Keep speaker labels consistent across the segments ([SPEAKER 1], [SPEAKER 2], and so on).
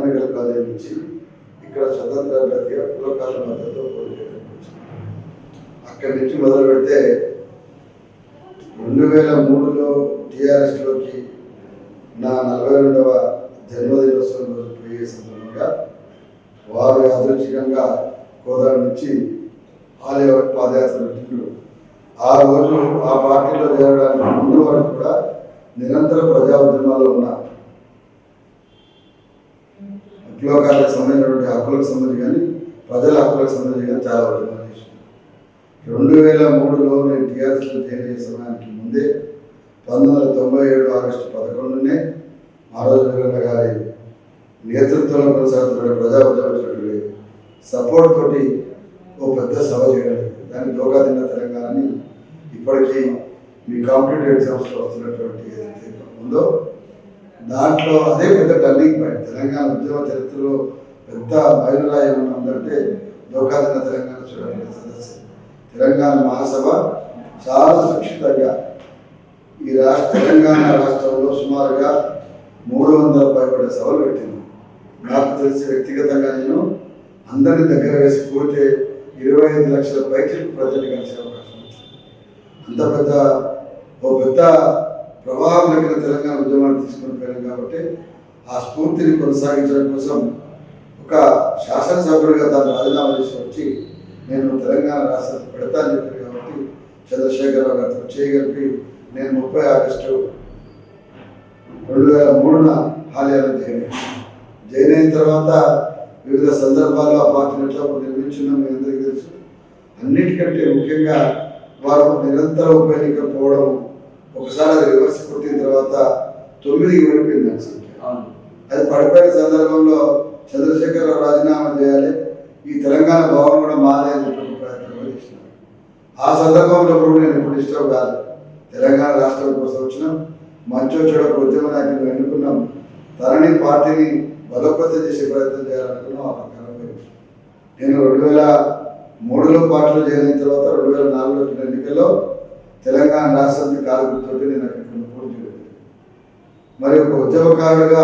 [SPEAKER 1] Medical college నుంచి ఇక్కడ స్వతంత్ర అభ్యర్థిగా పులకాల మద్దతుతో పోటీ చేయడానికి వచ్చింది. అక్కడి నుంచి మొదలు పెడితే 2003లో టీఆర్ఎస్లోకి నా 42వ జన్మదినోత్సవం రోజు పోయే సందర్భంగా వారు యాదృచ్ఛికంగా కోదాడ నుంచి పాదయాత్ర పెట్టిండ్రు. ఆ రోజు ఆ పార్టీలో చేరడానికి ముందు వరకు కూడా నిరంతర ప్రజా ఉద్యమాల్లో ఉన్న విప్లవకాలకు సంబంధించినటువంటి హక్కులకు సంబంధించి కానీ ప్రజల హక్కులకు సంబంధించి కానీ చాలా ఉద్యమాలు చేసింది. 2003లో నేను టీఆర్ఎస్లో చేరిన సమయానికి ముందే 1997 ఆగస్టు 11నే మారోజు వీరన్న గారి నేతృత్వంలో కొనసాగుతున్న ప్రజా ఉద్యమ సపోర్ట్ తోటి ఓ పెద్ద సభ చేయడం. దానికి లోకాదిన్న తెలంగాణని ఇప్పటికీ మీ కాంపిటేటివ్ ఎగ్జామ్స్లో వస్తున్నటువంటి ఏదైతే ఉందో దాంట్లో అదే పెద్ద టర్నింగ్ పాయింట్. తెలంగాణ ఉద్యమ చరిత్రలో పెద్ద మైలురాయి ఏమన్నా ఉందంటే లోకాదిన్న తెలంగాణ చూడండి సదస్సు. తెలంగాణ మహాసభ చాలా సురక్షితంగా ఈ తెలంగాణ రాష్ట్రంలో సుమారుగా 300 పైబడే సభలు పెట్టింది. నాకు తెలిసి వ్యక్తిగతంగా నేను అందరినీ దగ్గర వేసి కూడితే 25 లక్షల పైకి ప్రజలు కలిసే అవకాశం వచ్చింది. అంత పెద్ద ప్రవాహం దగ్గర తెలంగాణ ఉద్యమాన్ని తీసుకొని పోయాం. కాబట్టి ఆ స్ఫూర్తిని కొనసాగించడం కోసం ఒక శాసనసభ్యుడిగా తాను రాజీనామా చేసి వచ్చి నేను తెలంగాణ రాష్ట్రం పెడతాను చెప్పాను. కాబట్టి చంద్రశేఖరరావు గారితో చేయగలిపి నేను 30 ఆగస్టు 2003న హాలియాలో జాయిన్ అయిన తర్వాత వివిధ సందర్భాల్లో ఆ పార్టీని ఎట్లా నిర్మించున్నాం మీ అందరికీ తెలుసు. అన్నిటికంటే ముఖ్యంగా వారు నిరంతర ఉప ఎన్నిక పోవడం, ఒకసారి అది రివర్స్ కొట్టిన తర్వాత 9కి పడిపోయింది సంఖ్య. అది పడిపోయిన సందర్భంలో చంద్రశేఖరరావు రాజీనామా చేయాలి, ఈ తెలంగాణ భవన్ కూడా మాదే అని చెప్పి ప్రయత్నం చేసినారు. ఆ సందర్భంలో కూడా నేను ఎప్పుడు ఇష్టం కాదు. తెలంగాణ రాష్ట్రం కోసం వచ్చినాం, మంచో చెడకు ఉద్యమ నాయకులు ఎన్నుకున్నాం, తనని పార్టీని బలోపేతం చేసే ప్రయత్నం చేయాలనుకున్నాం. ఆ ప్రకారం నేను 2003లో పార్టీలో చేరిన తర్వాత 2004లో ఎన్నికల్లో తెలంగాణ రాష్ట్రానికి కాలుగుతో నేను అక్కడికి పోటీ చేయలేదు. మరి ఒక ఉద్యమకారుడుగా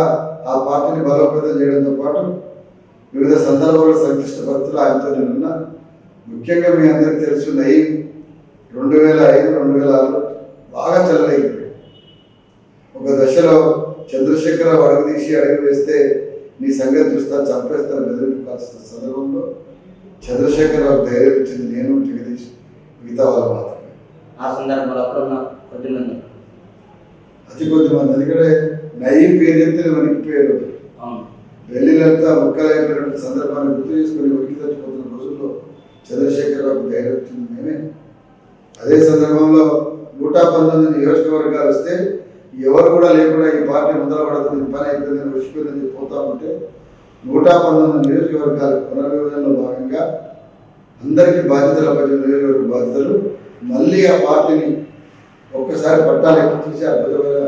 [SPEAKER 1] ఆ పార్టీని బలోపేతం చేయడంతో పాటు వివిధ సందర్భాల్లో సంక్లిష్ట పరిస్థితులు ఆయనతో నేనున్నాను. ముఖ్యంగా మీ అందరికీ తెలుసు, నయీం 2005, 2006 బాగా చల్లైపోయాయి. ఒక దశలో చంద్రశేఖరరావు అడుగు తీసి అడుగు వేస్తే నీ సంగతి చూస్తా చంపేస్తాను బెదిరింపు కాల్సిన సందర్భంలో చంద్రశేఖరరావు ధైర్యం ఇచ్చింది నేను, జగదీష్, మిగతా వాళ్ళు మాత్రమే.
[SPEAKER 2] ఆ సందర్భంలో
[SPEAKER 1] అతి కొద్దిమంది. ఎందుకంటే నయీం పేరు చెప్తే వణికిపోయారు. ఢిల్లీలంతా ముక్కలైపోయినటువంటి సందర్భాన్ని గుర్తు చేసుకుని వణికి చచ్చిపోతున్న రోజుల్లో చంద్రశేఖరరావుకు ధైర్యం ఇచ్చింది మేమే. అదే సందర్భంలో 119 నియోజకవర్గాలు వస్తే ఎవరు కూడా లేకుండా ఈ పార్టీ ముందర పడుతుంది, పని అయిపోయిందని వచ్చిపోయిందని పోతా ఉంటే 119 నియోజకవర్గాల పునర్విభజనలో భాగంగా అందరికీ బాధ్యతలు అప్పచెప్పిన నియోజకవర్గ బాధ్యతలు మళ్ళీ ఆ పార్టీని ఒక్కసారి పట్టాలు ఎక్కువ తీసి అద్భుతమైన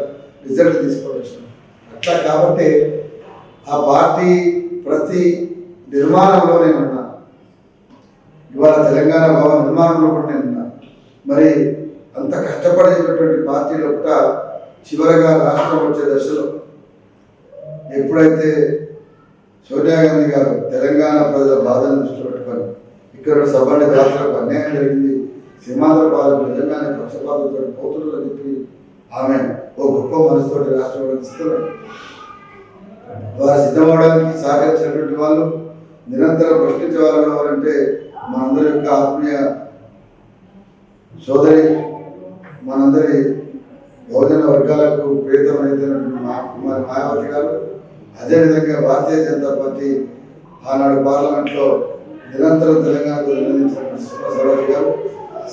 [SPEAKER 1] రిజల్ట్ తీసుకోవచ్చు. అట్లా కాబట్టి ఆ పార్టీ ప్రతి నిర్మాణంలో నేను ఉన్నాను. ఇవాళ తెలంగాణ భవన్ నిర్మాణంలో కూడా నేను ఉన్నాను. మరి అంత కష్టపడేటటువంటి పార్టీలో కూడా చివరగా రాష్ట్రం వచ్చే దశలో ఎప్పుడైతే సోనియా గాంధీ గారు తెలంగాణ ప్రజల బాధను దృష్టిలో పెట్టుకొని ఇక్కడ సభని దాతలకు అన్యాయం జరిగింది, సీమాంధ్ర పాలకు నిజంగానే పక్షపాతంతో పోతుందని చెప్పి ఆమె ఓ గొప్ప మనసుతోటి రాష్ట్రంలో ఇస్తున్నారు. వారు సిద్ధమవడానికి సహకరించినటువంటి వాళ్ళు, నిరంతరం ప్రశ్నించే వాళ్ళు ఎవరంటే మనందరి యొక్క ఆత్మీయ సోదరి, మనందరి బహుజన వర్గాలకు ప్రియతమైనటువంటి కుమారి మాయావతి గారు, అదేవిధంగా భారతీయ జనతా పార్టీ ఆనాడు పార్లమెంట్లో నిరంతరం తెలంగాణకు నిర్ణయించినటువంటి సుష్మా స్వరాజ్ గారు,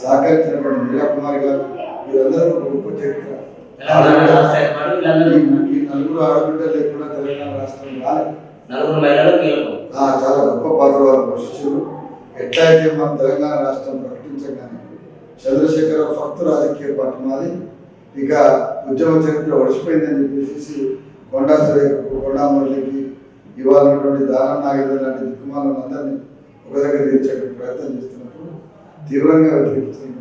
[SPEAKER 1] సహకరించినటువంటి మీరా కుమారి గారు, వీరందరూ గొప్ప చరిత్ర. ఈ 4 ఆడబిడ్డలు లేకుండా తెలంగాణ రాష్ట్రం రాలేదు. చాలా గొప్ప పాత్ర వారు పోషించారు. ఎట్లయితే మన తెలంగాణ రాష్ట్రం ప్రకటించగానే చంద్రశేఖరరావు ఫక్తు రాజకీయ పార్టీ మాది, ఇక ఉద్యమ చరిత్ర ఒడిచిపోయిందని చెప్పేసి కొండామురళికి ఇవ్వాలన్నటువంటి దానం నాగేంద్ర లాంటి దిక్కుమాలను అందరినీ ఒక దగ్గర తీర్చే ప్రయత్నం చేస్తున్నప్పుడు తీవ్రంగా వ్యతిరేకిస్తున్నాం.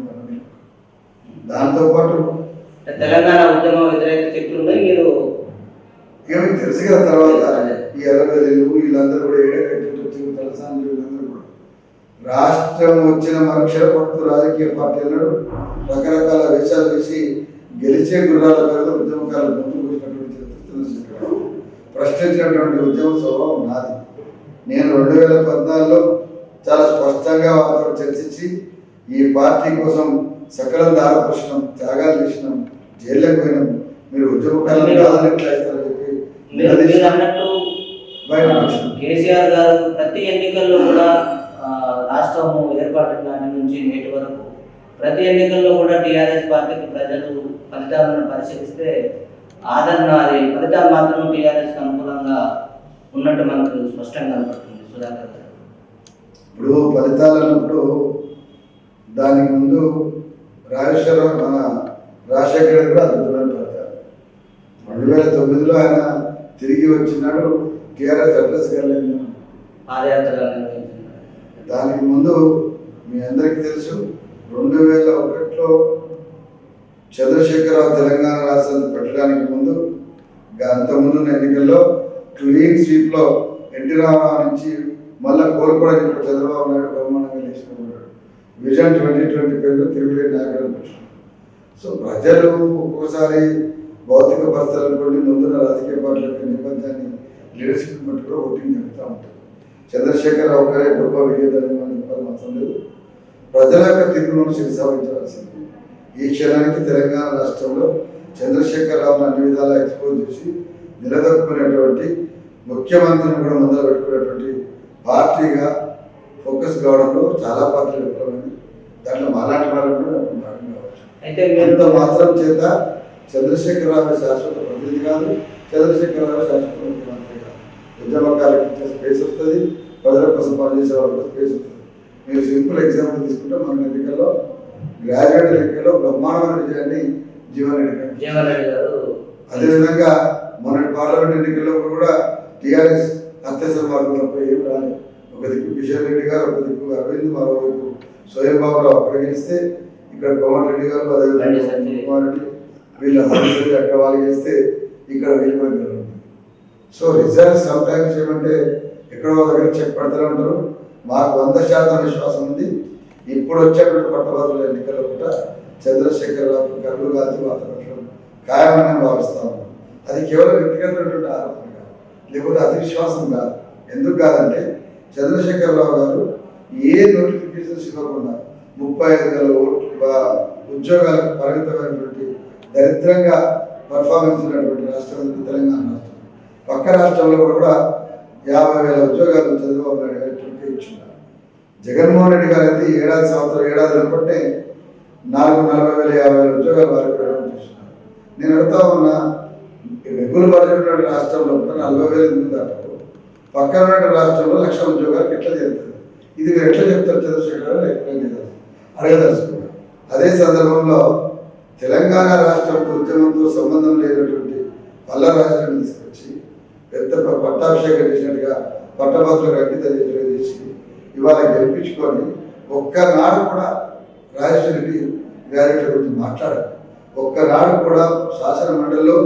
[SPEAKER 1] దాంతోపాటు
[SPEAKER 2] తెలంగాణ ఉద్యమ వ్యతిరేక శక్తులు మీరు
[SPEAKER 1] తెలుసు కదా, తర్వాత ఈ ఎర్రబెల్లిలు, ఈ ప్రశాంత్ వీళ్ళందరూ కూడా రాష్ట్రం వచ్చిన మనుషుల పట్టు రాజకీయ పార్టీ అన్నాడు, రకరకాల వేషాలు వేసి గెలిచే గుర్రాల పేరుతో ఉద్యమకాలను ముందుకు వచ్చినటువంటి చంద్రశేఖరరావు ప్రశ్నించినటువంటి ఉద్యమ స్వభావం నాది. నేను 2014లో చాలా స్పష్టంగా వారితో చర్చించి ఈ పార్టీ కోసం సకలం దారపుష్ణం త్యాగాలు చేసినాం, జైల్లోకి పోయినాం, మీరు ఉద్యమకాలను కాదని ఎట్లా ఇస్తారని చెప్పి
[SPEAKER 2] మీరు అన్నట్టు
[SPEAKER 1] బయటకు వచ్చినాం.
[SPEAKER 2] కేసీఆర్ గారు ప్రతి ఎన్నికల్లో కూడా రాష్ట్రం ఏర్పాటు నాటి నుంచి నేటి వరకు ప్రతి ఎన్నికల్లో కూడా టీఆర్ఎస్ పార్టీకి ప్రజలు ఫలితాలను పరిశీలిస్తే ఆదరణ, అది ఫలితాలు మాత్రం టీఆర్ఎస్ అనుకూలంగా ఉన్నట్టు మనకు స్పష్టంగా కనపడుతుంది. సుధాకర్ గారు
[SPEAKER 1] ఇప్పుడు ఫలితాలు అన్నప్పుడు దానికి ముందు రాజేశ్వరరావు మన రాజశేఖర్ కూడా అద్భుతమైన ఫలితాలు. 2009లో ఆయన తిరిగి వచ్చినాడు, టీఆర్ఎస్ అడ్రస్ వెళ్ళింది,
[SPEAKER 2] పాదయాత్ర నిర్వహించారు.
[SPEAKER 1] దానికి ముందు మీ అందరికీ తెలుసు 2001లో చంద్రశేఖరరావు తెలంగాణ రాష్ట్రాన్ని పెట్టడానికి ముందు అంతకుముందున్న ఎన్నికల్లో క్లీన్ స్వీప్లో ఎన్టీ రామారావు నుంచి మళ్ళీ కోల్పోవడానికి ఇప్పుడు చంద్రబాబు నాయుడు బ్రహ్మాండంగా లేచినాడు. విజన్ 2020 పేరుతో తిరుగులేని నాయకుడు అనిపించారు. సో ప్రజలు ఒక్కోసారి భౌతిక పరిస్థితులు అనుకోండి, ముందున్న రాజకీయ పార్టీల యొక్క నేపథ్యాన్ని లీడర్షిప్ బట్టి కూడా ఓటింగ్ జరుగుతూ ఉంటుంది. చంద్రశేఖరరావు గారే గొప్ప విజేతని మనం చెప్పాల్సిన అవసరం లేదు. ప్రజల యొక్క తీర్పులను శిరసావహించవలసింది. ఈ క్షణానికి తెలంగాణ రాష్ట్రంలో చంద్రశేఖరరావును అన్ని విధాలా ఎక్స్పోజ్ చేసి నిలదొక్కునేటువంటి ముఖ్యమంత్రిని కూడా మొదలు పెట్టుకునేటువంటి పార్టీగా ఫోకస్ కావడంలో చాలా పార్టీలు విఫలమైంది. దాంట్లో మాలాంటి వాళ్ళని కూడా భాగం కావచ్చు.
[SPEAKER 2] అయితే
[SPEAKER 1] ఇంత మాత్రం చేత చంద్రశేఖరరావు శాశ్వత ప్రతినిధి కాదు, చంద్రశేఖరరావు శాశ్వత ముఖ్యమంత్రి కాదు. ఉద్యమకాలకు ఇచ్చే స్పేస్ వస్తుంది, ప్రజల కోసం పనిచేసే వాళ్ళకి స్పేస్ వస్తుంది. మీరు సింపుల్ ఎగ్జాంపుల్ తీసుకుంటే మన ఎన్నికల్లో గ్రాడ్యుయేట్ ఎన్నికల్లో బ్రహ్మాండమైన విజయాన్ని జీవన్ రెడ్డి
[SPEAKER 2] గారు,
[SPEAKER 1] అదేవిధంగా మొన్నటి పార్లమెంట్ ఎన్నికల్లో కూడా టీఆర్ఎస్ అత్యవసర మార్గంలో ఏం రాలేదు. ఒక దిక్కు కిషన్ రెడ్డి గారు, ఒక దిక్కు అరవింద్, మరోవైపు స్వయం బాబురావు అక్కడ గెలిస్తే ఇక్కడ కోమటిరెడ్డి గారు, అదేవిధంగా కుమార్ రెడ్డి, వీళ్ళందరూ అక్కడ వాళ్ళు చేస్తే ఇక్కడ వీళ్ళు. సో రిజల్ట్స్ సమ్టైమ్స్ ఏమంటే ఎక్కడో దగ్గర చెక్ పెడతారు అంటారు. మాకు 100% విశ్వాసం ఉంది. ఇప్పుడు వచ్చేటువంటి పట్టభద్రుల ఎన్నికల్లో కూడా చంద్రశేఖరరావు కళ్ళు గాల్చి వాతావరణం ఖాయమని నేను భావిస్తాను. అది కేవలం వ్యక్తిగతమైనటువంటి ఆరోపణ కాదు, లేకపోతే అతి విశ్వాసం కాదు. ఎందుకు కాదంటే చంద్రశేఖరరావు గారు ఏ నోటిఫికేషన్స్ ఇవ్వకుండా 35,000 ఉద్యోగాలకు పరిమితమైనటువంటి దరిద్రంగా పర్ఫార్మెన్స్ ఉన్నటువంటి రాష్ట్రం తెలంగాణ రాష్ట్రం. పక్క రాష్ట్రంలో కూడా 50,000 ఉద్యోగాలు చంద్రబాబు నాయుడు గారు ఇచ్చున్నారు. జగన్మోహన్ రెడ్డి గారు అయితే ఏడాది లోపట్టే 40,000 ఉద్యోగాలు వారికి ప్రయాణం చేస్తున్నారు. నేను అడుగుతా ఉన్నా, రెగ్యులర్ బడ్జెట్ రాష్ట్రంలో కూడా 40,000 దాటారు, పక్కన ఉన్న రాష్ట్రంలో 1,00,000 ఉద్యోగాలకు ఎట్లా చేరుతుంది? ఇది మీరు ఎట్లా చెప్తారు చంద్రశేఖర్ ఎక్స్ప్లెయిన్ చేయాలి, అడగదలుచుకున్నారు. అదే సందర్భంలో తెలంగాణ రాష్ట్రంతో ఉద్యమంతో సంబంధం లేనటువంటి పల్లరాజులను తీసుకొచ్చి పెద్ద పట్టాభిషేకం చేసినట్టుగా పట్టభద్రులకు అంకితం చేసి ఇవాళ గెలిపించుకొని ఒక్కనాడు కూడా రాజేశ్వర రెడ్డి గ్రాడ్యుయేట్ల గురించి మాట్లాడారు. ఒక్కనాడు కూడా శాసన మండలిలో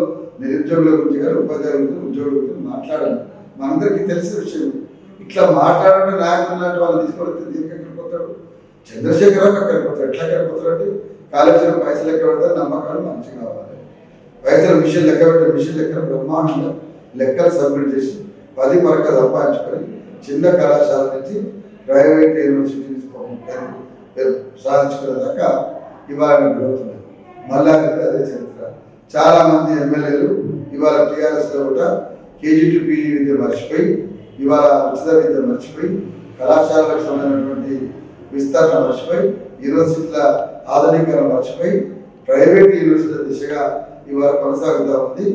[SPEAKER 1] నిరుద్యోగుల గురించి కానీ ఉపాధ్యాయుల గురించి ఉద్యోగుల గురించి మాట్లాడాలి. మనందరికీ తెలిసిన విషయం. ఇట్లా మాట్లాడే నాయకులు లాంటి వాళ్ళు తీసుకొస్తే దీనికి ఎక్కడికి పోతాడు? చంద్రశేఖరరావు ఎక్కడికి పోతాడు? ఎట్లా ఎక్కడికి పోతాడు? కాలేజీలో పైసలు లెక్క పెడతారు, నమ్మకాలు మంచిగా కావాలి. పైసలు మిషన్ లెక్క పెట్టే మిషన్ లెక్క బ్రహ్మాండంగా లెక్కలు సబ్మిట్ చేసి 10 పరక సంపాదించుకొని చిన్న కళాశాల నుంచి ప్రైవేట్ యూనివర్సిటీ సాధించుకునేదాకా ఇవాళ గ్రోత్ ఉంది. మళ్ళా అదే చరిత్ర. చాలామంది ఎమ్మెల్యేలు ఇవాళ టీఆర్ఎస్లో కూడా కేజీ టు పీజీ విద్య మర్చిపోయి, ఇవాళ ఉచిత విద్య మర్చిపోయి, కళాశాలకు సంబంధించినటువంటి విస్తరణ మర్చిపోయి, యూనివర్సిటీల ఆధునీకరణ మర్చిపోయి ప్రైవేట్ యూనివర్సిటీల దిశగా ఇవాళ కొనసాగుతూ ఉంది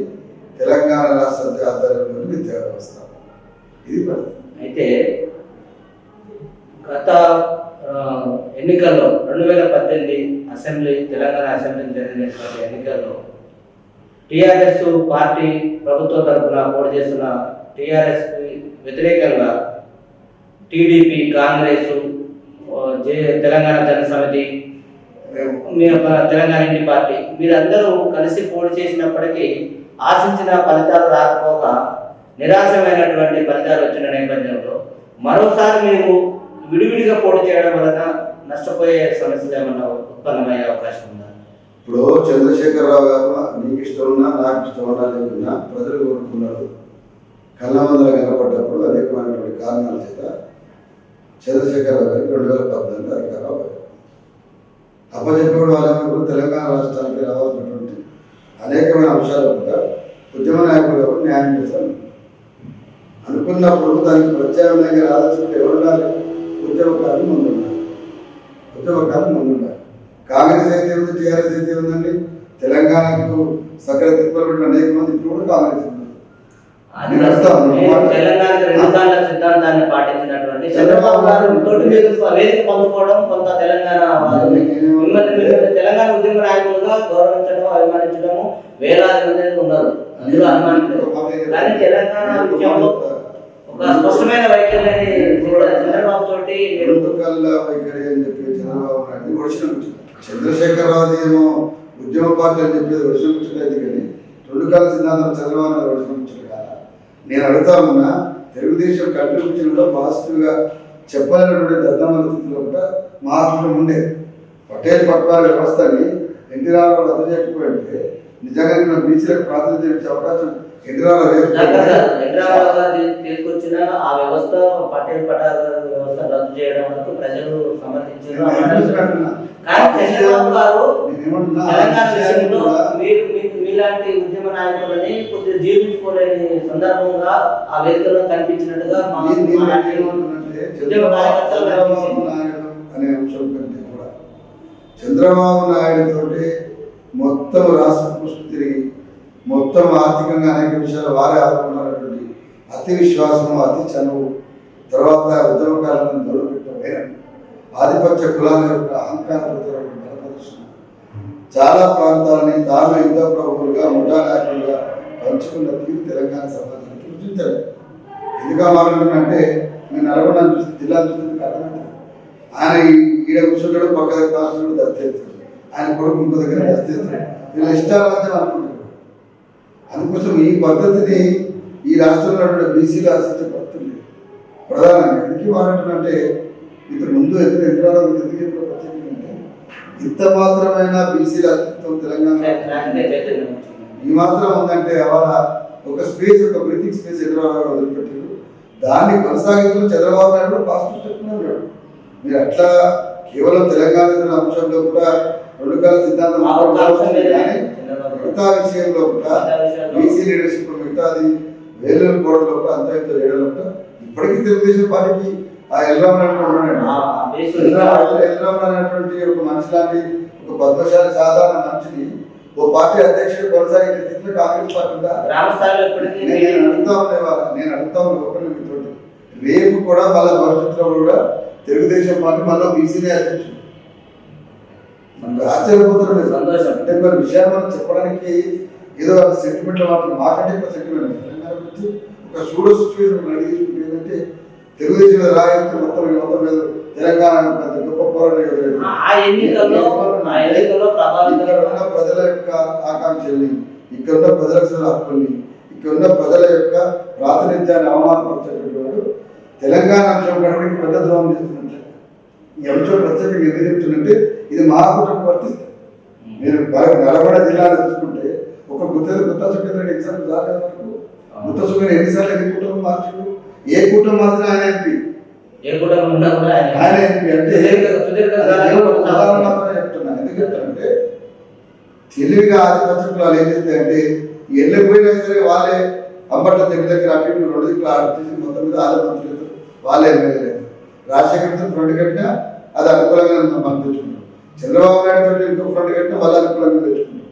[SPEAKER 1] తెలంగాణ రాష్ట్ర ఆధ్వర్యంలోని విద్యా వ్యవస్థ. ఇది
[SPEAKER 2] అయితే గత ఎన్నికల్లో 2018 అసెంబ్లీ తెలంగాణ అసెంబ్లీ జరిగినటువంటి ఎన్నికల్లో టీఆర్ఎస్ పార్టీ ప్రభుత్వ తరఫున పోటీ చేస్తున్న టీఆర్ఎస్ వ్యతిరేకంగా టీడీపీ, కాంగ్రెస్, తెలంగాణ జన సమితి, తెలంగాణ ఇంటి పార్టీ వీరందరూ కలిసి పోటీ చేసినప్పటికీ ఆశించిన ఫలితాలు రాకపోగా నిరాశమైనటువంటి ఫలితాలు వచ్చిన నేపథ్యంలో మరోసారి మీరు విడివిడిగా పోటీ చేయడం వలన నష్టపోయే సమస్యలు ఏమన్నా ఉత్పన్నమయ్యే అవకాశం ఉందా?
[SPEAKER 1] ఇప్పుడు చంద్రశేఖరరావు గారు నీకు ఇష్టం ఉన్నా నాకు ఇష్టం ఉన్నా లేకున్నా ప్రజలు కోరుకున్నారు. కళ్ళమందర కనపడ్డప్పుడు అనేకమైనటువంటి కారణాల చేత చంద్రశేఖరరావు గారికి 2014 అధికారం అప్పచెప్పుడు వాళ్ళకు తెలంగాణ రాష్ట్రానికి రావాల్సినటువంటి అనేకమైన అంశాలు కూడా ఉద్యమ నాయకులు కాబట్టి న్యాయం చేశాను అనుకున్నప్పుడు దానికి ప్రత్యామ్నాయంగా రావాల్సింటే ఎవరుండాలి? ఉద్యమకారులు ముందుండాలి. ఉద్యమకారులు ముందుండాలి. కాంగ్రెస్ అయితే ఉంది, టీఆర్ఎస్ అయితే ఉందండి. తెలంగాణకు సకల తిప్పలు అనేక మంది ఇప్పుడు కూడా కాంగ్రెస్ ఉన్నారు.
[SPEAKER 2] తెలంగాణ సిద్ధాంతాన్ని పాటించినటువంటి చంద్రబాబు గారు తోటి మీద వేదిక పంచుకోవడం కొంత తెలంగాణ తెలంగాణ ఉద్యమ నాయకులుగా గౌరవించడం అభిమానించడము వేలాది మంది ఉన్నారు. అందులో అనుమానించారు. కానీ తెలంగాణ విషయంలో ఒక స్పష్టమైన వైఖరిని చంద్రబాబు తోటి
[SPEAKER 1] వైఖరి అని చెప్పి చంద్రబాబు నాయుడు వర్షం చంద్రశేఖరరావు ఏమో ఉద్యమ పార్టీ అని చెప్పేది వర్షం ముచ్చలేదు. కానీ 2 కాల సిద్ధాంతం చంద్రబాబు నాయుడు వర్షం ముచ్చట కాదా? నేను అడుగుతా ఉన్నా, తెలుగుదేశం కంట్రిబ్యూషన్లో పాజిటివ్గా చెప్పాలన్నటువంటి దద్దమల స్థితిలో కూడా మార్పులు ఉండే పటేల్ పట్వాల వ్యవస్థని ఎన్టీ రామారావు రద్దు చేయకపోయింటే నిజంగా నేను బీసీలకు ప్రాతినిధ్యం ఇచ్చే అవకాశం ఎన్టీ రామారావు
[SPEAKER 2] తీసుకొచ్చిన ఆ వ్యవస్థ పటేల్ పటాల వ్యవస్థ రద్దు చేయడం వరకు ప్రజలు సమర్థించారు. కానీ చంద్రబాబు గారు తెలంగాణ విషయంలో మీలాంటి ఉద్యమ నాయకులని కొద్దిగా జీవించుకోలేని సందర్భంగా ఆ వేదికలో కనిపించినట్టుగా
[SPEAKER 1] చంద్రబాబు నాయుడు అనే అంశం కంటే కూడా చంద్రబాబు నాయుడు తోటి మొత్తం రాష్ట్ర పుష్టి తిరిగి మొత్తం ఆర్థికంగా అనేక విషయాలు వారే ఆదుకున్నటువంటి అతి విశ్వాసం, అతి చనువు, తర్వాత ఉద్యమకాలను దూరపెట్టడం, ఆధిపత్య కులాల యొక్క అహంకారపరమైన ప్రదర్శన, చాలా ప్రాంతాలని తాను యుద్ధ ప్రభువులుగా ముఠా నాయకులుగా పంచుకున్న తీరు తెలంగాణ సమాజానికి రుచించలేదు. ఎందుకు మాట్లాడుతుందంటే నేను నల్గొండ చూసి జిల్లా చూసి అర్థమవుతుంది. ఆయన ఈడ కూర్చుంటాడు, పక్క రాష్ట్రంలో దస్తేస్తాడు, ఆయన కొడుకు ఇంకో దగ్గర దస్తేస్తాడు. వీళ్ళ ఇష్టాలంటే అనుకుంటారు. అందుకోసం ఈ పద్ధతిని ఈ రాష్ట్రంలో బీసీలు ఆశించే పద్ధతులు ప్రధానంగా ఎందుకు మాట్లాడుతుందంటే ఇతను ముందు ఎందుకు ఎందుకు ప్రత్యేకంగా ఇంత మాత్రమైన బీసీల అస్తిత్వం తెలంగాణ ఈ మాత్రం ఉందంటే అవాళ ఒక స్పేస్, ఒక బ్రీతింగ్ స్పేస్ చంద్రబాబు వదిలిపెట్టారు. దాన్ని కొనసాగించడం చంద్రబాబు నాయుడు పాజిటివ్ చెప్తున్నాడు. మీరు అట్లా కేవలం తెలంగాణ అంశంలో కూడా 2 కాల సిద్ధాంతం మిగతా విషయంలో కూడా బీసీ లీడర్షిప్ మిగతాది వేలూరు కోడలో కూడా అంత ఇంత చేయడంలో కూడా ఇప్పటికీ తెలుగుదేశం పార్టీకి ఆ ఎల్రామనేటువంటి ఒక మనిషి లాంటి ఒక పద్మశాలి సాధారణ మనిషిని ఓ పార్టీ అధ్యక్షుడు కొనసాగించే స్థితిలో కాంగ్రెస్ పార్టీ నేను అడుగుతా ఉన్నాను. రేపు కూడా మళ్ళీ భవిష్యత్తులో కూడా తెలుగుదేశం పార్టీ మళ్ళీ బీసీనే అధ్యక్షుడు. ఆశ్చర్యపోతున్నారు. సంతోషం అంటే కొన్ని విషయాలు మనం చెప్పడానికి ఏదో సెంటిమెంట్ మాత్రం మాకంటే ఎక్కువ సెంటిమెంట్ తెలంగాణ గురించి ఒక సూడో సిచ్యువేషన్ అడిగి ఏంటంటే తెలుగుదేశం రాయంతో మొత్తం మీద తెలంగాణ గొప్ప పోరాటం ఉన్న ప్రజల యొక్క ఆకాంక్షల్ని, ఇక్కడ ఉన్న ప్రజల హక్కుల్ని, ఇక్కడ ఉన్న ప్రజల యొక్క ప్రాతినిధ్యాన్ని అవమానపరిచేటువంటి వాడు తెలంగాణ అంశం కనుక పెద్ద ద్రోహం చేస్తున్నట్టు. ఈ అంశం ప్రత్యేకంగా ఎందుకు చెప్తుందంటే ఇది మా కుటుంబం వర్తిస్తుంది. మీరు నల్గొండ జిల్లాలో చూసుకుంటే ఒక గుత్తా సుఖేంద్ర ఎగ్జాంపుల్ దాకా వరకు గుత్తా సుఖేంద్ర ఎన్నిసార్లు ఎన్ని కుటుంబం మార్చుడు, ఏ కుటుంబం మార్చిన ఆయన ఎంపీ, ఆయన ఎంపీ అంటే చెప్తున్నా. ఎందుకు చెప్తానంటే తెలివిగా ఆధిపత్య కులాలు ఏం చేస్తాయంటే వెళ్ళిపోయినా సరే వాళ్ళే అంబట్ల దగ్గర దగ్గర అటు 2 దిక్కులు ఆడిచేసి మొత్తం మీద వాళ్ళే మంత్రులు, వాళ్ళే ఎమ్మెల్యే. రాజశేఖర్ ఫ్రంట్ కట్టినా అది అనుకూలంగా మనం తెచ్చుకుంటాం. చంద్రబాబు నాయుడు ఇంకో ఫ్రంట్ కట్టినా వాళ్ళు అనుకూలంగా తెచ్చుకుంటాం.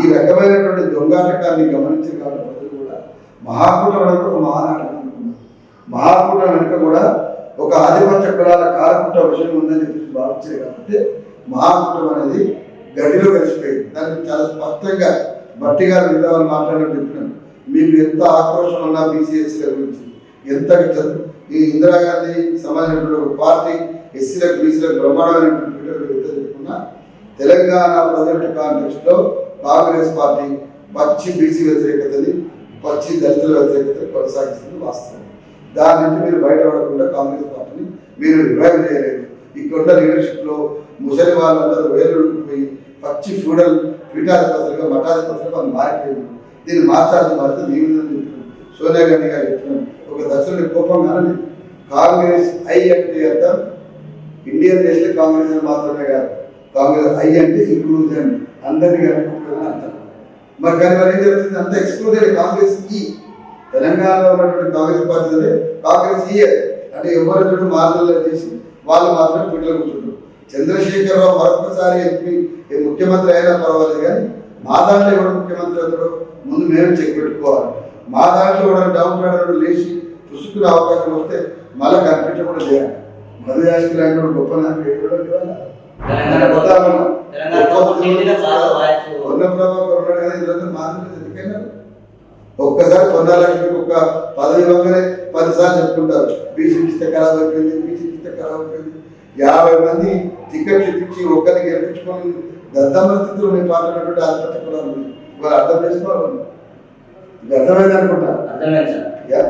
[SPEAKER 1] ఈ రకమైనటువంటి దొంగాటకాన్ని గమనించి కాబట్టి ప్రజలు కూడా మహాకూటమి వెనుక ఒక మహానాటకం అనుకున్నారు. మహాకూటమి వెనుక కూడా ఒక ఆధిపత్య కులాల కాలకూట విషయం ఉందని చెప్పి భావించారు. కాబట్టి మహాకూటమి అనేది గడిలో కలిసిపోయింది. దానికి చాలా స్పష్టంగా బట్టి గారు మిగతా వాళ్ళు మాట్లాడినట్టు చెప్పినాను. మీకు ఎంత ఆక్రోషం ఉన్నా బీసీఎస్సీల గురించి ఎంత ఈ ఇందిరాగాంధీ సమాజంలో ఒక పార్టీ ఎస్సీలకు బీసీలకు బ్రహ్మాండమైనటువంటి చెప్పుకున్నా తెలంగాణ ప్రజెంట్ కాంటెక్స్ట్ లో కాంగ్రెస్ పార్టీ పచ్చి బీసీ వ్యతిరేకతని, పచ్చి దళితుల వ్యతిరేకతని కొనసాగిస్తుంది వాస్తవం. దాని నుంచి మీరు బయటపడకుండా కాంగ్రెస్ పార్టీని మీరు రివైవ్ చేయలేదు. ఇక్కడ లీడర్షిప్లో ముసలి వాళ్ళందరూ వేలుడిపోయి పచ్చి ఫ్యూడల్ పీఠాధిపతులుగా మఠాధిపతులుగా మనం మారిపోయింది. దీన్ని మార్చాల్సిన బాధ్యత మీ మీద చెప్పినాం. సోనియా గాంధీ గారు చెప్పినాం. ఒక దశలో కోపంగానే కాంగ్రెస్ ఐ అంటే అర్థం ఇండియన్ నేషనల్ కాంగ్రెస్ అని మాత్రమే కాదు, కాంగ్రెస్ ఐ అంటే ఇంక్లూజన్, అందరినీ కలుపుకుంటుందని అర్థం. మరి కానీ మరి ఏం జరుగుతుంది, అంత ఎక్స్క్లూడెడ్ కాంగ్రెస్ ఈ తెలంగాణలో ఉన్నటువంటి కాంగ్రెస్ పార్టీ అంటే కాంగ్రెస్ ఈ అంటే ఎవరు మార్గంలో చేసి వాళ్ళు మాత్రమే పిల్లలు కూర్చుంటారు. చంద్రశేఖరరావు మరొకసారి ఎంపీ ముఖ్యమంత్రి అయినా పర్వాలేదు, కానీ మా దాంట్లో ఎవరు ముఖ్యమంత్రి అవుతాడో ముందు మేము చెక్ పెట్టుకోవాలి. మా దాంట్లో కూడా డౌన్ కావడం లేచి పుసుకునే అవకాశం వస్తే మళ్ళీ కనిపించకుండా చేయాలి. మధు యాష్కి లాంటి గొప్ప ఒక్కసారి పొందాలంటే ఒక పదవి ఇవ్వగానే 10 సార్లు చెప్పుకుంటారు, బీసీకి ఇస్తే ఖరాబ్ అయిపోయింది, బీసీకి ఇస్తే ఖరాబ్ అయిపోయింది. 50 మంది టికెట్ ఇప్పించి ఒక్కరికి గెలిపించుకొని దద్దమ్మ స్థితిలో మేము పాల్గొన్నటువంటి ఆత్మహత్య కూడా ఇవాళ అర్థం చేసుకోవాలి. ఇది అర్థమైంది అనుకుంటా.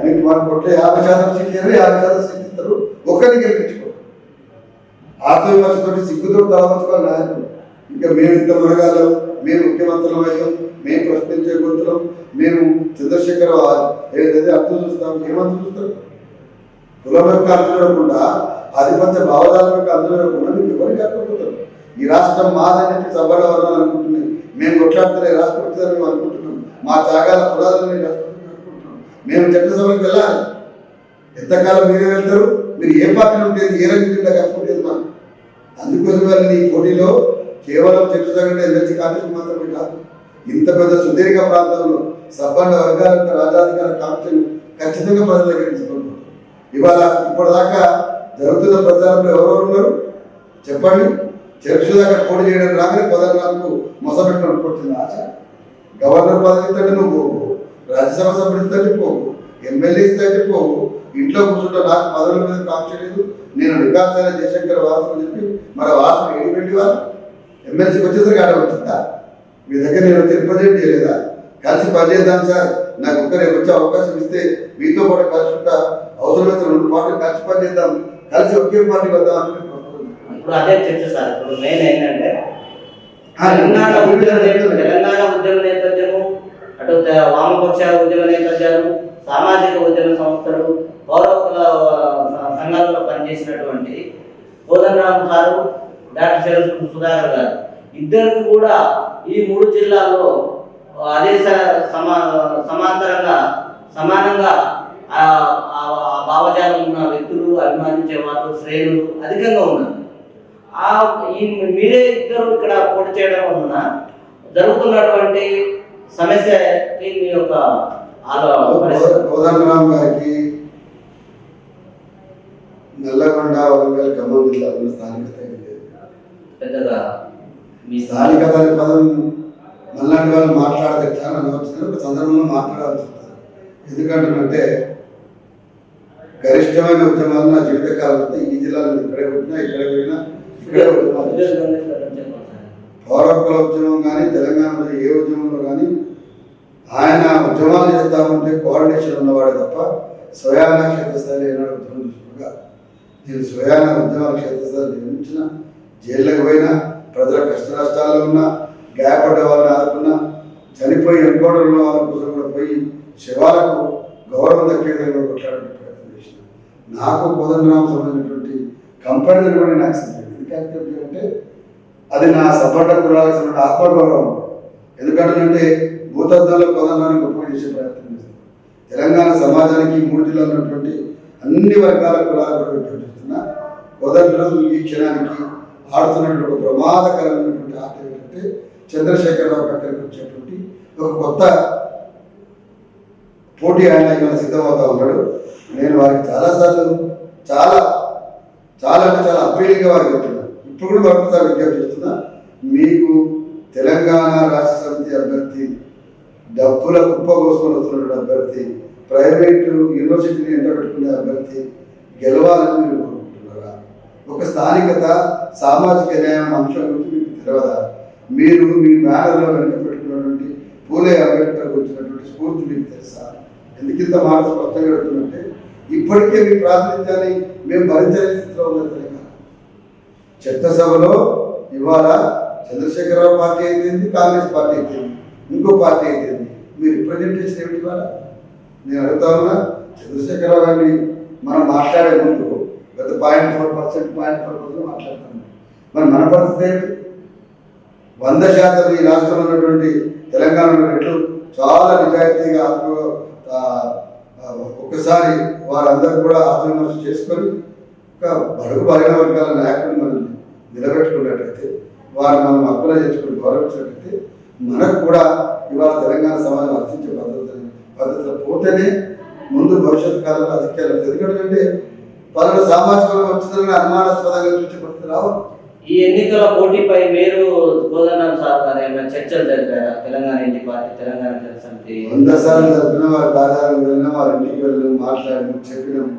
[SPEAKER 1] మీకు మన కొట్టే 50% సీట్లు 50% సీట్లు ఇస్తారు, ఒక్కరిని గెలిపించుకో. ఆత్మవిమర్శతో సిగ్గుతో తలవంచుకోవాలి నాయకులు. ఇంకా మేము ఇంత మునగాలం, మేము ముఖ్యమంత్రులం అవుతాం, మేము ప్రశ్నించే గొంతులం, మేము చంద్రశేఖర్ ఏదైతే అర్థం చూస్తాం, ఏమంత చూస్తారు? కులం యొక్క అర్థం చూడకుండా, ఆధిపత్య భావజాలం యొక్క అర్థం చూడకుండా మీకు ఎవరికి అర్థమవుతారు? ఈ రాష్ట్రం మాదని చెప్పి సభలో వర్ణాలు అనుకుంటున్నాయి. మేము కొట్లాడుతున్న రాష్ట్రం వచ్చిందని మేము అనుకుంటున్నాం. మా త్యాగాల పురాలని అనుకుంటున్నాం. మేము చట్టసభలకు వెళ్ళాలి. ఎంతకాలం మీరే వెళ్తారు? మీరు ఏ పార్టీ ఉంటుంది, ఏ రంగంగా కట్టుకుంటుంది మనం. అందుకోసం వాళ్ళని ఈ పోటీలో కేవలం చట్టసభ ఎనర్జీ కాంగ్రెస్ మాత్రమే కాదు, ఇంత పెద్ద సుదీర్ఘ ప్రాంతంలో సబ్బండ వర్గాల యొక్క రాజాధికార కాంక్షలు ఖచ్చితంగా ప్రజల దగ్గర తీసుకుంటున్నారు. ఇవాళ ఇప్పటిదాకా జరుగుతున్న ప్రచారంలో ఎవరెవరు ఉన్నారు చెప్పండి. చర్చ దగ్గర పోటీ చేయడం రాగానే పదనాలకు మొసపెట్టడం అనుకుంటుంది ఆశ. గవర్నర్ పదవి ఇస్తే నువ్వు పోవు, రాజ్యసభ సభ్యుడు ఇస్తే పోవు, ఎమ్మెల్యే ఇస్తే పోవు, ఇంట్లో కూర్చుంటే నాకు పదవుల మీద కాంక్ష లేదు, నేను రికార్డ్స్ జయశంకర్ వారసు అని చెప్పి మరి వారసులు ఏడిపెట్టి వాళ్ళు ఎమ్మెల్సీకి వచ్చేసరికి ఆడ వచ్చిందా? మీ దగ్గర నేను రిప్రజెంట్ చేయలేదా? కలిసి పనిచేద్దాం సార్, నాకు ఒక్కరే వచ్చే అవకాశం ఇస్తే మీతో పాటు కలిసి ఉంటా, అవసరమైతే 2 పార్టీలు కలిసి పనిచేద్దాం, కలిసి ఒకే పార్టీ వద్దాం అని.
[SPEAKER 2] ఇప్పుడు అదే చర్చ సార్. ఇప్పుడు మెయిన్ ఏంటంటే తెలంగాణ ఉద్యమ నేపథ్యము, అటు వామపక్ష ఉద్యమ నేపథ్యాలు, సామాజిక ఉద్యమ సంస్థలు, గౌరవ సంఘాలలో పనిచేసినటువంటి కోదండరామ్ సారు, డాక్టర్ శరత్ సుధాకర్ గారు ఇద్దరు కూడా ఈ 3 జిల్లాల్లో అదే సమాంతరంగా సమానంగా భావజాలం ఉన్న వ్యక్తులు, అభిమానించే వాళ్ళు, శ్రేణులు అధికంగా ఉన్నారు. మీరే ఇద్దరు ఇక్కడ పోటీ చేయడం వలన జరుగుతున్నటువంటి సమస్యకి మీ యొక్క
[SPEAKER 1] కోదండరామ్ గారికి నల్లగొండ, వరంగల్, ఖమ్మం జిల్లాలో స్థానికత
[SPEAKER 2] పెద్దగా
[SPEAKER 1] మీ స్థానికత అనే పదం మళ్ళాంటి వాళ్ళు మాట్లాడితే చాలా వచ్చిన ఒక సందర్భంలో మాట్లాడాల్సి వస్తుంది. ఎందుకంటే గరిష్టమైన ఉద్యమాలు నా జీవితకాలంలో ఈ జిల్లాలో ఇక్కడే పుట్టినా, ఇక్కడే పోయినా, ఇక్కడే పౌరకుల ఉద్యమం కానీ తెలంగాణలో ఏ ఉద్యమంలో కానీ ఆయన ఉద్యమాలు చేస్తా ఉంటే కోఆర్డినేషన్ ఉన్నవాడు తప్ప స్వయాన క్షేత్రస్థాయిలో ఏనాడు ఉద్యమం చూసుకుగా నేను స్వయాన ఉద్యమాల క్షేత్రస్థాయిలో నిర్మించిన, జైళ్ళకి పోయినా, ప్రజల కష్ట నష్టాల్లో ఉన్నా, గాయపడ్డ వాళ్ళని ఆదుకున్నా, చనిపోయి ఎన్కౌంటర్ ఉన్న వాళ్ళ కోసం కూడా పోయి శివాలకు గౌరవం దక్కే విధంగా కొట్లాడే ప్రయత్నం చేసిన. నాకు కోదండరామ్ సంబంధించినటువంటి కంపెనీలు కూడా నాకు ఎందుకంటే అది నా సపోర్ట కులాలకు సంబంధించిన ఆత్మగౌరవం. ఎందుకంటే భూతద్దంలో కోదండరాన్ని గొప్పగా చేసే ప్రయత్నం చేస్తాను. తెలంగాణ సమాజానికి 3 జిల్లాలో ఉన్నటువంటి అన్ని వర్గాల కులాలు కూడా విజ్ఞప్తిస్తున్నా. కోదండరాం ఈ క్షణానికి ఆడుతున్నటువంటి ఒక ప్రమాదకరమైనటువంటి ఆట ఏంటంటే చంద్రశేఖరరావు పక్కనకి వచ్చేటువంటి ఒక కొత్త పోటీ ఆయన ఇవాళ సిద్ధమవుతా ఉన్నాడు. నేను వారికి చాలాసార్లు చాలా చాలా అంటే చాలా అప్పీలింగ్గా వారికి చెప్తున్నాను. ఇప్పుడు కూడా మరొకసారి విజ్ఞప్తి చేస్తున్నా, మీకు తెలంగాణ రాష్ట్ర సమితి అభ్యర్థి, డబ్బుల కుప్ప కోసుకొని వస్తున్నటువంటి అభ్యర్థి, ప్రైవేటు యూనివర్సిటీని ఎండబెట్టుకునే అభ్యర్థి గెలవాలని మీరు కోరుకుంటున్నారా? ఒక స్థానికత, సామాజిక న్యాయం అంశం గురించి మీకు తెలియదా? మీరు మీ బ్యానర్లో వెనుక పెట్టుకున్నటువంటి పూలే అంబేద్కర్ వచ్చినటువంటి స్ఫూర్తి మీకు తెలుసా? ఎందుకింత మాట స్పష్టంగా పెడుతుందంటే ఇప్పటికే మీ ప్రాతినిధ్యాన్ని మేము భరించలేని స్థితిలో ఉన్న తెలంగాణ. చట్టసభలో ఇవాళ చంద్రశేఖరరావు పార్టీ అయితేంది, కాంగ్రెస్ పార్టీ అయితేంది, ఇంకో పార్టీ అయితేంది, మీరు రిప్రజెంటేషన్ ఏమిటి ఇవాళ? నేను అడుగుతా ఉన్నా, చంద్రశేఖరరావు గారిని మనం మాట్లాడే ముందు గత 0.4% మాట్లాడుతున్నాం. మరి మన పరిస్థితి ఏంటి? 100% ఈ రాష్ట్రంలో ఉన్నటువంటి తెలంగాణలో రెట్లు చాలా నిజాయితీగా ఒక్కసారి వారందరూ కూడా ఆత్మవిమర్శ చేసుకొని ఒక బడుగు బలైన వర్గాల నాయకుడిని మనం నిలబెట్టుకున్నట్టయితే, వారిని మనం హక్కులు చేసుకుని గౌరవించినట్టయితే, మనకు కూడా ఇవాళ తెలంగాణ సమాజం అర్థించే పద్ధతిలో పోతేనే ముందు భవిష్యత్ కాలంలో రాజకీయాలు. ఎందుకంటే పలువురు సామాజిక వర్గం వచ్చిందని అనుమానాస్పదంగా చూసే పరిస్థితి రావాలి.
[SPEAKER 2] ఈ ఎన్నికల పోటీపై మీరు కోదండరాం సార్ గారు ఏమైనా చర్చలు జరిపారా? తెలంగాణ ఇంటి పార్టీ, తెలంగాణ జనసమితి
[SPEAKER 1] 100 సార్లు జరిపిన వారి కార్యాలయం వెళ్ళినా, వారి ఇంటికి వెళ్ళినాం, మాట్లాడినాం, చెప్పినాం.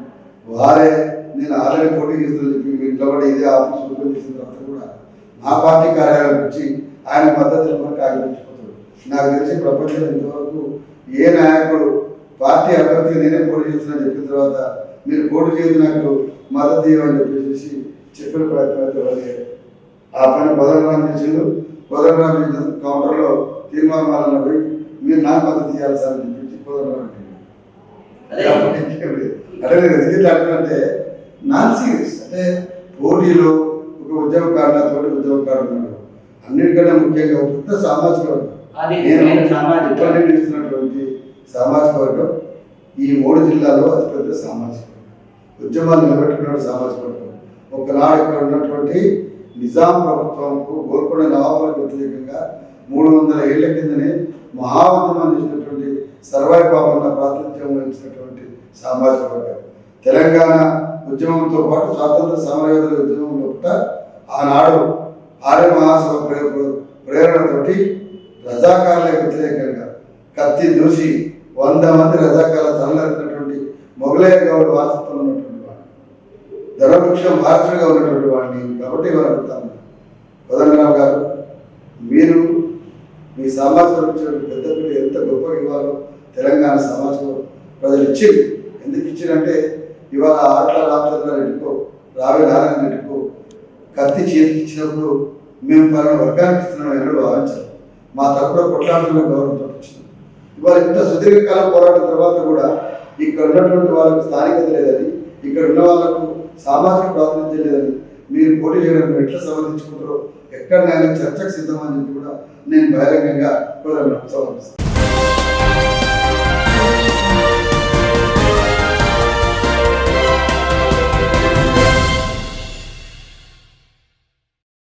[SPEAKER 1] వారే నేను ఆల్రెడీ పోటీ చేస్తున్నా చెప్పి మీ ఇంట్లో కూడా ఇదే ఆఫీస్ ఓపెన్ చేసిన తర్వాత కూడా మా పార్టీ కార్యాలయం వచ్చి ఆయన మద్దతు ఇవ్వడానికి ఆగిపోతుంది. నాకు తెలిసి ప్రపంచంలో ఇంతవరకు ఏ నాయకుడు పార్టీ అభ్యర్థిగా నేనే పోటీ చేస్తున్నా చెప్పిన తర్వాత మీరు పోటీ చేసి నాకు మద్దతు ఇవ్వని చెప్పేసి చెప్పిన ప్రయత్నం ఆ పైన కోదండరాం చేసిండు. కోదండరాం కౌంటర్లో తీర్మానాలను పోయి మీరు నాకు మద్దతు ఇవ్వాలి సార్ అని చెప్పి కోదండరాం అంటే నేను ఎందుకు అంటున్నంటే నాన్ సీరియస్. అంటే పోటీలో ఒక ఉద్యమకారుడు, తోటి ఉద్యమకారుడు ఉన్నాడు. అన్నిటికన్నా ముఖ్యంగా ఒక పెద్ద సామాజిక వర్గం, నేను ఇస్తున్నటువంటి సామాజిక వర్గం ఈ 3 జిల్లాలో అతిపెద్ద సామాజిక వర్గం. ఉద్యమాలు నిలబెట్టుకున్న సామాజిక వర్గం. ఒకనాడు ఇక్కడ ఉన్నటువంటి నిజాం ప్రభుత్వంకు, గోల్కొండ నవాబులకు వ్యతిరేకంగా 300 ఏళ్ల కిందనే మహా ఉద్యమం చేసినటువంటి సర్వాయి పాపన్న ప్రాతినిధ్యం వహించినటువంటి సామాజిక వర్గం. తెలంగాణ ఉద్యమంతో పాటు స్వాతంత్ర సమరయోధుల ఉద్యమంలో కూడా ఆనాడు ఆర్య మహాసభ ప్రేరణతోటి రజాకారులకు వ్యతిరేకంగా కత్తి దూసి 100 మంది రజాకారుల తలనరికినటువంటి మొగలయ్య గౌడ్ వారసత్వంలో ఉన్నటువంటి వాడిని, ధర్మవృక్షం వారసుడిగా ఉన్నటువంటి వాడిని. కాబట్టి వారు అడుగుతాను, కోదండరాం గారు, మీరు మీ సామాజిక పెద్ద పిల్లలు ఎంత గొప్పగా ఇవ్వాలో తెలంగాణ సమాజం ప్రజలు ఇచ్చింది. ఎందుకు ఇచ్చిందంటే ఇవాళ ఆట్ల రామచంద్రారెడ్డికో, రావి నారాయణ రెడ్డికో కత్తి చేతికి ఇచ్చినప్పుడు మేము పలానా వర్గానికి ఇస్తున్నాం ఎన్నడూ భావించాలి. మా తరపున కొట్లాడుతున్న గౌరవంతో ఇచ్చినాం. ఇవాళ ఇంత సుదీర్ఘకాలం పోరాటం తర్వాత కూడా ఇక్కడ ఉన్నటువంటి వాళ్ళకు స్థానికత లేదని, ఇక్కడ ఉన్న వాళ్ళకు సామాజిక ప్రాతినిధ్యం లేదని మీరు పోటీ చేయడం ఎట్లా సమర్థించుకుంటారో, ఎక్కడైనా చర్చకు సిద్ధమని చెప్పి కూడా నేను బహిరంగంగా కూడా సమర్థిస్తాను.